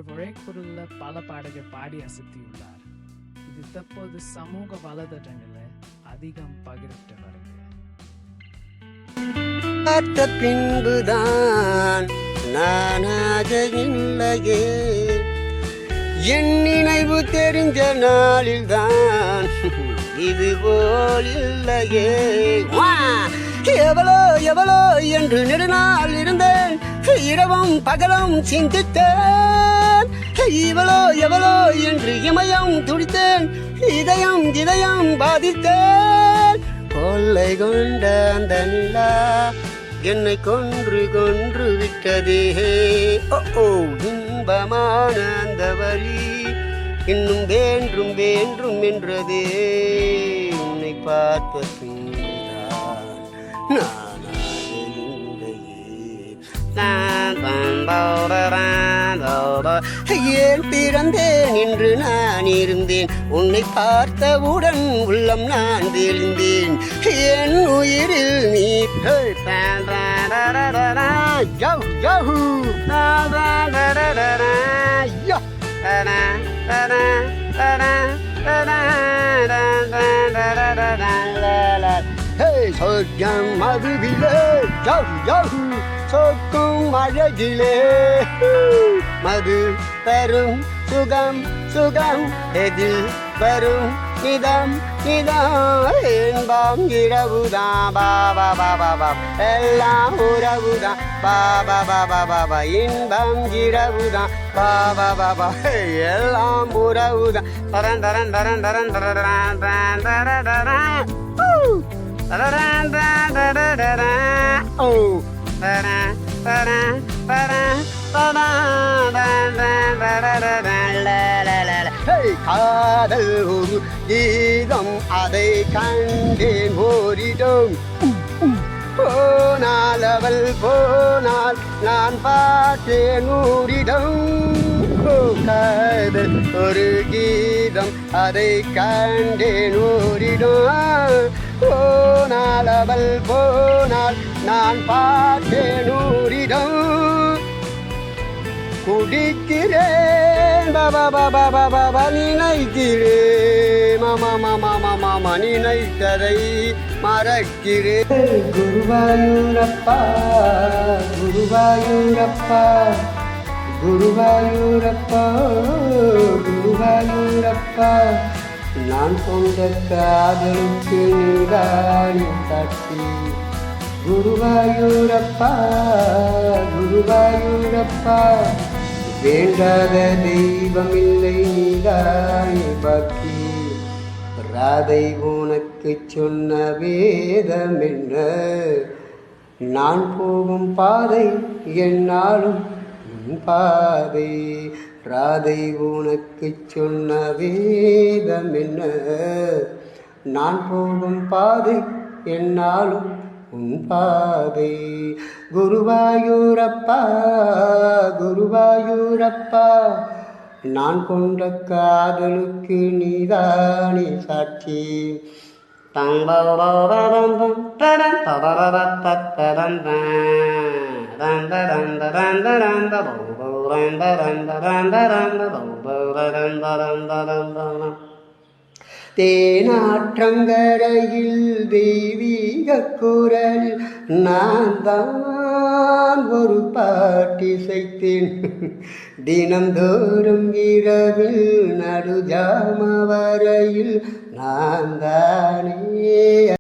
ஒரு உழைக்குரல்ல பல பாடகர் பாடி அசத்தியுள்ளார். இது தற்போது சமூக வலைதளங்களில் அதிகம் பகிரப்பட்டு வருகிறது. பார்த்த பின்புதான் நானாக இல்லையே, என் நினைவு தெரிஞ்ச நாளில்தான் இது போல் இல்லையே. எவளோ எவளோ என்று நெடுநாள் இருந்தேன், இரவும் பகலும் சிந்தித்தேன். இவளோ எவளோ என்று இமயம் துடித்தேன், இதயம் இதயம் பாதித்தேன். கொள்ளை கொண்ட அந்த நிலா என்னை கொன்று கொன்று விட்டதே. ஓ இன்பமான அந்த வழி இன்னும் வேண்டும் வேண்டும் என்றதே. உன்னை பார்த்த பின்னுதான் நானாக இல்லையே. ஏன் பிறந்தேன் என்று நான் இருந்தேன், உன்னை பார்த்தவுடன் உள்ளம் நான் தெளிந்தேன். என் உயிரில் நீ சொர்க்கம் மதுவிலே சொக்கும் அழகிலே, மது தரும் சுகம் சுகம் எதில் வரும் நிதம் நிதம். இன்பம் இரவுதான் பாபா பாபா பாபா, எல்லாம் உறவுதான் பாபா பாபா பாபா. இன்பம் இரவுதான் பாபா பாபா, எல்லாம் உறவுதான். தரன் தரன் தரன் தரன் தரன் தரன் தரன் காதல் ஒரு கீதம், அதை கண்டேன் ஓரிடம். போனால் அவள் போனால் நான் பார்த்தேன் ஊரிடம். காதல் ஒரு கீதம், அதை கண்டேன் ஓரிடம். போனால் அவள் போனால் நான் பார்த்தேன் ஊரிடம். குடிக்கிறேன் பாபா பாபா பாபா, நினைக்கிறேன் மாமா மாமா மாமா, நினைத்ததை மறக்கிறேன். குருவாயூரப்பா குருவாயூரப்பா குருவாயூரப்பா குருவாயூரப்பா, நான் கொண்ட காதலுக்கு நீராடி காட்டி. குருவாயூரப்பா குருவாயூரப்பா, வேண்டாத தெய்வம் இல்லை நீதானே பாக்கி. ராதை உனக்கு சொன்ன வேதம் என்ன, நான் போகும் பாதை என்னாலும் பாதை. ராதை உனக்கு சொன்ன வேதம் என்ன, நான் போகும் பாதை என்னாலும் உன் பாதை. குருவாயூரப்பா குருவாயூரப்பா, நான் கொண்ட காதலுக்கு நீதானே சாட்சி. தேனாற்றங்கரையில் தெய்வீக குரலில் நான் தான் ஒரு பாட்டிசைத்தேன். தினந்தோறும் இரவில் நடுஜாம வரையில் நான் தானே